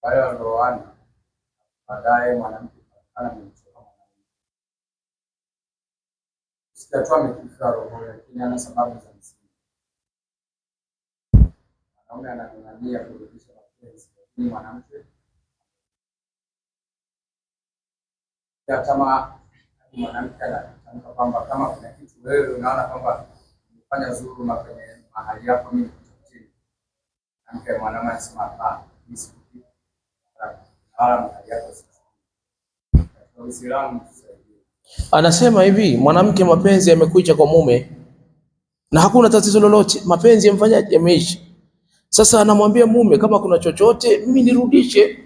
wale walioana baadaye mwanamke amemchukua mwanamke, sijatoa amekufa roho, lakini ana sababu za msingi. Mwanaume anang'ang'ania kurudisha mapenzi, lakini mwanamke kama mwanamke anatamka kwamba kama kuna kitu wewe unaona kwamba umefanya dhuluma kwenye mahali yako, mimi nikutii. Mwanaume anasema hapana, mimi sikutii wala mahali yako. Uislamu anasema hivi, mwanamke mapenzi yamekuja kwa mume na hakuna tatizo lolote, mapenzi yamfanyaje, yameisha. Sasa anamwambia mume, kama kuna chochote mimi nirudishe,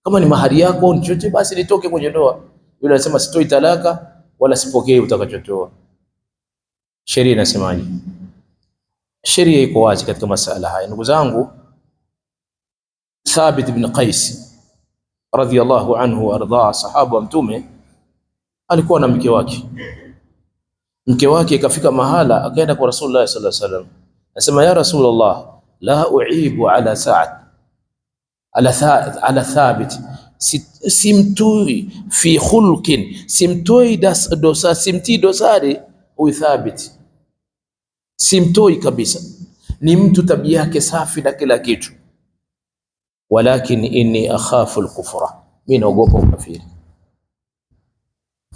kama ni mahari yako ni chochote basi nitoke kwenye ndoa. Yule anasema sitoi talaka wala sipokei utakachotoa. Sheria inasemaje? Sheria iko wazi katika masala haya, ndugu zangu. Thabit ibn Qais radhiyallahu anhu warda, sahaba wa Mtume, alikuwa na mke wake. Mke wake ikafika mahala akaenda kwa Rasulullah sallallahu alaihi wasallam, anasema ya Rasulullah, la uibu ala Sa'd ala Thabit, simtui fi khulqin, simtoi dosa, simtii dosari huyu Thabit, simtoi kabisa, ni mtu tabia yake safi na kila kitu, walakin inni akhafu al-kufra, mimi naogopa ukafiri.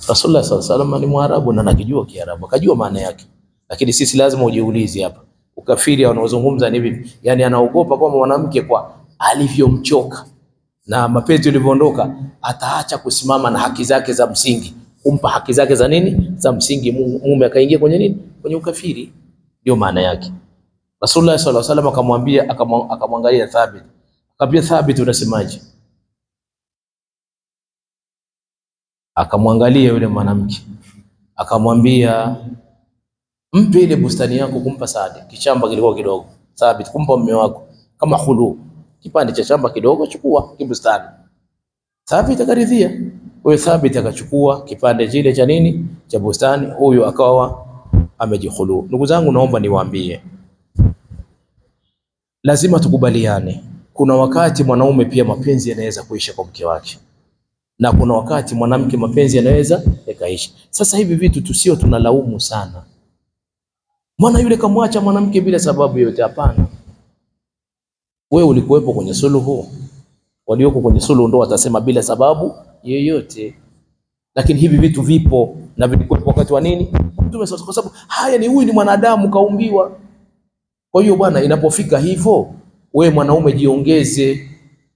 Rasulullah sallallahu alaihi wasallam ni Mwarabu na anajua Kiarabu, akajua maana yake, lakini sisi lazima ujiulize hapa, ukafiri wanaozungumza ni vipi? Yani anaogopa kwamba mwanamke kwa alivyomchoka na mapenzi ulivyoondoka ataacha kusimama na haki zake za msingi, kumpa haki zake za nini, za msingi, mume akaingia kwenye nini, kwenye ukafiri. Ndio maana yake. Rasulullah sallallahu alaihi wasallam akamwambia, akamwangalia Thabit, akamwambia Thabit, unasemaje? Akamwangalia yule mwanamke akamwambia, mpe ile bustani yako kumpa Saad, kichamba kilikuwa kidogo. Thabit, kumpa mume wako kama khulu, kipande cha shamba kidogo, chukua kibustani. Thabit akaridhia. Huyo Thabit akachukua kipande kile cha nini, cha bustani, huyo akawa amejikhulu. Ndugu zangu, naomba niwaambie, lazima tukubaliane, kuna wakati mwanaume pia mapenzi yanaweza kuisha kwa mke wake, na kuna wakati mwanamke mapenzi yanaweza yakaisha. Sasa hivi vitu tusio tunalaumu sana, mwana yule kamwacha mwanamke bila sababu yoyote. Hapana, wewe ulikuwepo kwenye suluhu, walioko kwenye suluhu ndo watasema bila sababu yoyote. Lakini hivi vitu vipo na vilikuwepo wakati wa nini, Mtume, kwa sababu haya ni, huyu ni mwanadamu kaumbiwa. Kwa hiyo bwana, inapofika hivyo, wewe mwanaume jiongeze.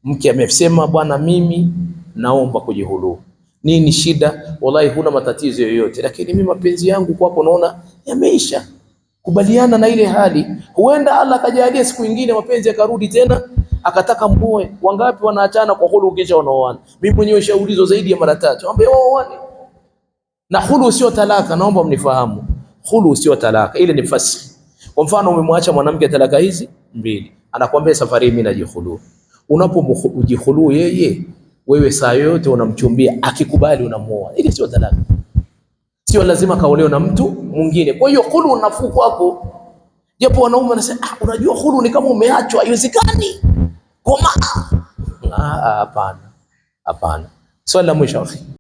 Mke amesema bwana, mimi naomba kujihulu, nini shida? Wallahi huna matatizo yoyote, lakini mimi mapenzi yangu kwako naona yameisha. Kubaliana na ile hali, huenda Allah akajalia siku nyingine mapenzi yakarudi tena akataka mboe. Wangapi wanaachana kwa hulu kisha wanaoana? Mimi mwenyewe shaurizo zaidi ya mara 3, ambie waoane. Na hulu sio talaka, naomba mnifahamu, hulu sio talaka, ile ni fasakh. Kwa mfano umemwacha mwanamke talaka hizi 2, anakuambia safari mimi najihulu. Unapomjihulu yeye, wewe saa yote unamchumbia, akikubali unamuoa. Ile sio talaka, sio lazima kaolewe na mtu mwingine. Kwa hiyo hulu nafuu kwako. Japo wanaume wanasema unajua hulu ni kama umeachwa, haiwezekani. Koma. Hapana. Swali la mwisho.